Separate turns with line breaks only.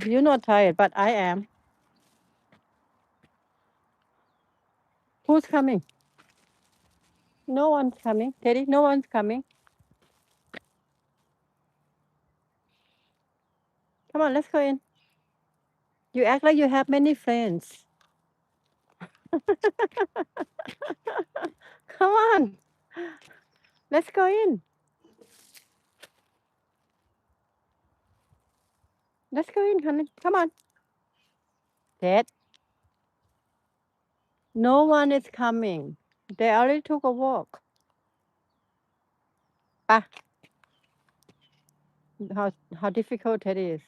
You're not tired, but I am. Who's coming? No one's coming. Teddy, no one's coming. Come on, let's go in. You act like you have many friends. Come on. Let's go in. Let's go in, honey. Come on. Ted, no one is coming. They already took a walk. Ah, how difficult Teddy is.